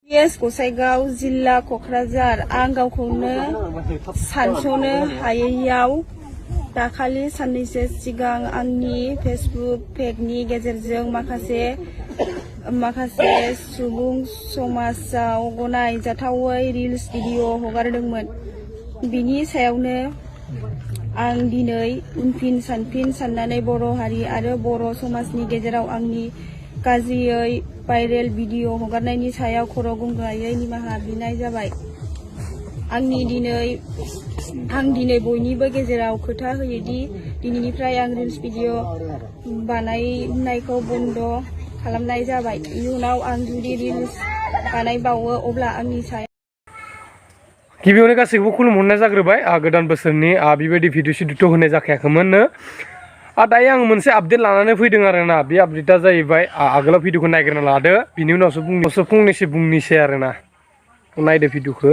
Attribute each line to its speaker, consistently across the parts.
Speaker 1: Yes, Gसाइगाव जिल्ला क'क्राझार आं गावखौनो सानस'नो हायैयाव दाखालि साननैसो सिगां आंनि फेसबुक पेजनि गेजेरजों माखासे सुबुं समाजाव गनायजाथावै रिल्स भिडिअ हगारदोंमोन। बिनि सायावनो आं दिनै उनफिन सानफिन साननानै बर' हारि आरो बर' समाजनि गेजेराव आंनि गाज्रियै भाइरेल भिडिअ हगारनायनि सायाव खर' गंग्लायै निमाहा बिनाय जाबाय। आं दिनै बयनिबो गेजेराव खोथा होयोदि दिनैनिफ्राय आं रिल्स भिडिअ बानायनायखौ बन्द' खालामनाय जाबाय। इयुनाव आं जुदि रिल्स बानायबावो अब्ला आंनि सायाव
Speaker 2: गिबियावनो गासैखौबो खुलुमहरनाय जाग्रोबाय। गोदान बोसोरनि बेबायदि भिडिअ सिडिअ होनाय जाखायाखैमोननो। दायो आं मोनसे आपडेट लानानै फैदों आरोना। बे आपडेटआ जाहैबाय आगोलाव भिडिअखौ नायग्रोना लादो, बिनि उनावसो फंनैसो बुंनोसै आरोना। नायदो भिडिअखौ।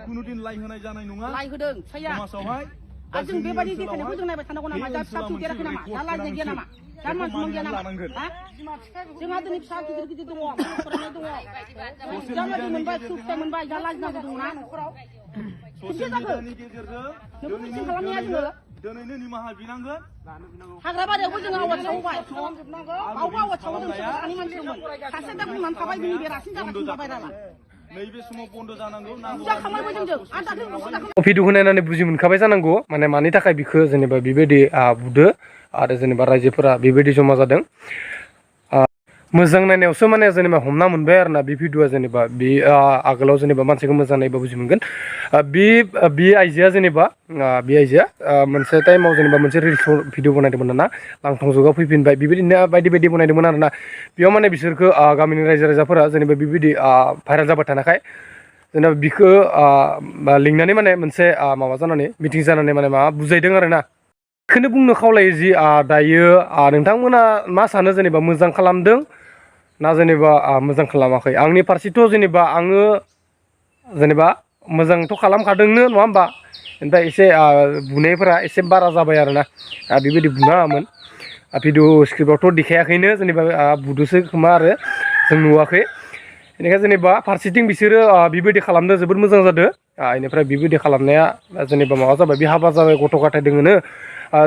Speaker 3: कुनुदिन लाइ होनाय जानाय नङा। लाइ होदों समाजावहाय जों बेबायदि देखायनायखौ जों नायबाय थानांगौ नामा? दा फिसा फिसौ देराखै नामा? दा लाजिनाय गैया नामा? दा मानसिमोन गैया नामा? जोंहा दिनै फिसा गिदिर गिदिर दङ, फरायनाय दङ, जालादि मोनबाय, फिथाइ मोनबाय, दा लाजिनांगौ दङना न'खराव? ससियेल मिडियानि गेजेरजों दिनैनो निमाहा बिनांगोन। हाग्रा बारियावबो जों आवाज सावबाय, आवाज सावो जों सानै मानसिमोन। सासे दा बुंनानै थाबाय बिनि बेरासिन जागासिनो जाबाय राला। नैबे समाव बन्द' जानांगौ।
Speaker 2: भिडिअखौ नायनानै बुजि मोनखाबाय जानांगौ, माने मानि थाखाय बिखौ जेनेबा बेबायदि बुदो आरो जेनेबा रायजोफोरा बेबायदि जमा जादों। मोजां नायनायावसो माने जेनेबा हमना मोनबाय आरोना बे भिडिअआ जेनेबा बे आगोलाव जेनेबा मानसिखौ मोजां नायबा बुजि मोनगोन। बे आइजोआ जेनेबा मोनसे टाइमाव जेनेबा मोनसे रिल्स भिडिअ बनायदोंमोन ना, लांथं जुगाव फैफिनबाय बेबायदिनो बायदि बायदि बनायदोंमोन आरोना। बेयाव माने बिसोरखौ गामिनि रायजो राजाफोरा जेनेबा बेबायदि भाइरेल जाबाय थानायखाय जेनेबा बिखौ लिंनानै माने मोनसे माबा जानानै मिटिं जानानै माने माबा बुजायदों आरोना। बेखौनो बुंनो खावलायो जि दायो नोंथांमोना मा सानो जेनेबा मोजां खालामदों ना जेनेबा मोजां खालामाखै? आंनि फारसेथ' जेनेबा आङो जेनेबा मोजांथ' खालामखादोंनो नङा होमबा? ओमफ्राय एसे बुनायफोरा एसे बारा जाबाय आरोना। बेबायदि बुनाङामोन। भिडिअ स्क्रिप्टआवथ' देखायाखैनो जेनेबा बुदोसो खोमा आरो जों नुवाखै। बेनिखायनो जेनेबा फारसेथिं बिसोरो बेबायदि खालामदों जोबोद मोजां जादों। बेनिफ्राय बेबायदि खालामनाया जेनेबा माबा जाबाय, बे हाबा जाबाय, गथ' गथाय दोङोनो।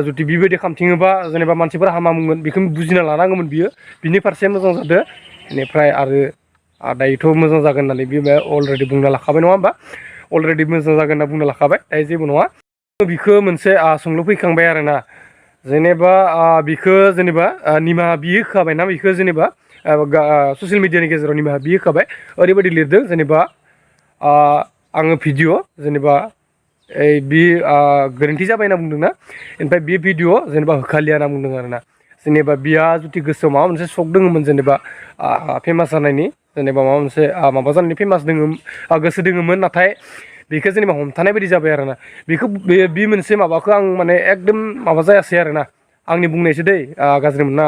Speaker 2: जुदि बेबायदि खालामथिङोबा जेनेबा मानसिफोरा हामा बुंगोन, बेखौ बुजिना लानांगौमोन बियो। बिनि फारसे मोजां जादों। बेनिफ्राय आरो दायोथ' मोजां जागोन होननानै बे अलरेडि बुंना लाखाबाय नङा होमबा? अलरेडि मोजां जागोन होनना बुंना लाखाबाय, दायो जेबो नङा। बिखौ मोनसे सोंलु फैखांबाय आरोना। जेनेबा बिखौ जेनेबा निमाहा बियो होखाबायना, बिखौ जेनेबा ससियेल मिडियानि गेजेराव निमाहा बियो होखाबाय। ओरैबायदि लिरदों जेनेबा आङो भिडिअ जेनेबा बे गोरोन्थि जाबाय होनना बुंदोंना। ओमफ्राय बे भिडिअ जेनेबा होखालिया होनना बुंदों आरोना। जेनेबा बिया जुदि गोसोआव माबा मोनसे सक दोङोमोन जेनेबा फेमास जानायनि, जेनेबा माबा मोनसे माबा जानायनि फेमास गोसो दोङोमोन, नाथाय बेखौ जेनेबा हमथानाय बायदि जाबाय आरोना। बेखौ बे मोनसे माबाखौ आं माने एकदम माबा जायासै आरोना। आंनि बुंनायसो दै, गाज्रि मोना।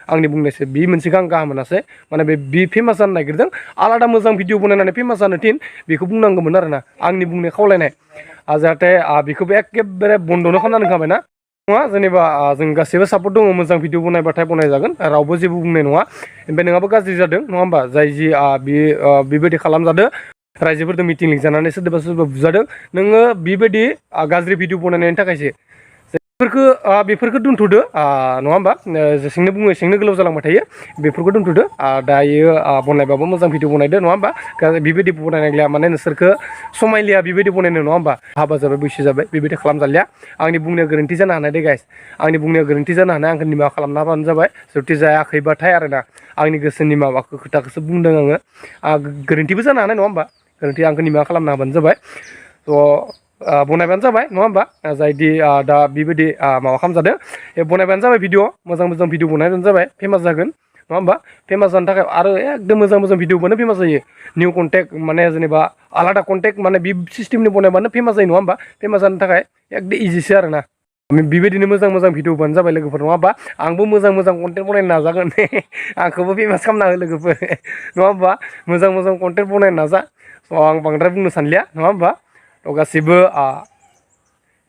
Speaker 2: आंनि बुंनायसो बे मोनसेखौ आं गाहाम मोनासै। माने बे फेमास जानो नागिरदों, आलादा मोजां भिडिअ बनायनानै फेमास जानो थिन, बेखौ बुंनांगौमोन आरोना। आंनि बुंनाय खावलायनाय जाहाथे बेखौबो एखेबारे बन्द'नो खालामना दोनखाबाय ना। नङा जेनेबा जों गासैबो सापर्ट दङ, मोजां भिडिअ बनायबाथाय बनायजागोन, रावबो जेबो बुंनाय नङा। ओमफ्राय नोंहाबो गाज्रि जादों नङा होमबा? जाय जि बेबायदि खालामजादों, रायजोफोरजों मिटिं लिंजानानै सोरबा सोरबा बुजादों, नोङो बेबायदि गाज्रि भिडिअ बनायनायनि थाखायसो। बेफोरखौ दोनथ'दो नङा होमबा? जेसेंनो बुङो एसेंनो गोलाव जालांबाय थायो। बेफोरखौ दोनथ'दो। दायो बनायबाबो मोजां भिडिअ बनायदो नङा होमबा? बेबायदि बनायनायलाया माने नोंसोरखौ समायलिया बेबायदि बनायनो नङा होमबा? हाबा जाबाय, बैसो जाबाय, बेबायदि खालामजालिया। आंनि बुंनाया गोरोन्थि जानो हानाय दे गाइस। आंनि बुंनाया गोरोन्थि जानो हानाय, आंखौ निमाहा खालामना होबानो जाबाय। जुदि जायाखैबाथाय आरोना, आंनि गोसोनि माबाखौ खोथाखौसो बुंदों आङो। गोरोन्थिबो जानो हानाय नङा होमबा? गोरोन्थि, आंखौ निमाहा खालामना होबानो जाबाय। बनायबानो जाबाय नङा होमबा? जायदि दा बेबायदि माबा खालामजादों, बनायबानो जाबाय भिडिअ, मोजां मोजां भिडिअ बनायबानो जाबाय, फेमास जागोन नङा होमबा? फेमास जानो थाखाय आरो एकदम मोजां मोजां भिडिअबानो फेमास जायो। निउ कन्टेक्ट माने जेनेबा आलादा कन्टेक्ट माने बे सिस्टेमनि बनायबानो फेमास जायो नङा होमबा? फेमास जानो थाखाय एकदम इजिसो आरोना। बेबायदिनो मोजां मोजां भिडिअ बानो जाबाय लोगोफोर नङा होमबा? आंबो मोजां मोजां कन्टेन्ट बनायनो नाजागोन। आंखौबो फेमास खालामना हो लोगोफोर नङा होमबा? मोजां मोजां कन्टेन्ट बनायनो नाजा। आं बांद्राय बुंनो सानलिया नङा होमबा? गासिबो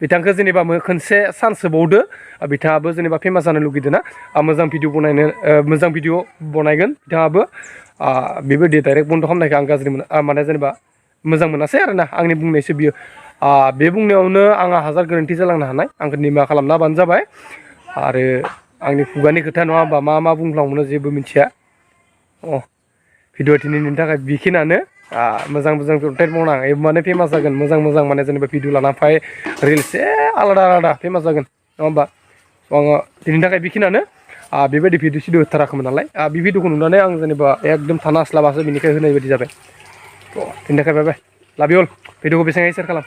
Speaker 2: बिथांखौ जेनेबा खनसे चान्स होबावदो बिथाङाबो जेनेबा फेमास जानो लुगैदों ना मोजां भिडिअ बनायनो मोजां भिडिअ बनायगोन बिथाङाबो बेबायदि डाइरेक्ट बन्द खालामनायखौ आं गाज्रि मोना माने जेनेबा मोजां मोनासै आरोना आंनि बुंनायसो बियो बे बुंनायावनो आंहा हाजार गोरोन्थि जालांनो हानाय आंखौ निमाहा खालामना होबानो जाबाय आरो आंनि खुगानि खोथा नङा होमबा मा बुंफ्लांनो जेबो मिथिया भिडिअ दिनैनि थाखाय बेखिनियानो मोजां कन्टेन्ट मावनां माने फेमास जागोन मोजां माने जेनेबा भिडिअ लाना फाय रिल्स आलादा फेमास जागोन नङा होमबा आङो दिनैनि थाखाय बेखिनियानो बेबायदि भिडिअ सिडिअ होथाराखैमोन नालाय बे भिडिअखौ नुनानै आं जेनेबा एकदम थानो हास्लाबासो बेनिखाय होनाय बायदि जाबाय दिनैनि थाखाय बाय बाय लाभ इउ अल भिडिअखौ बेसेबां सेयार खालाम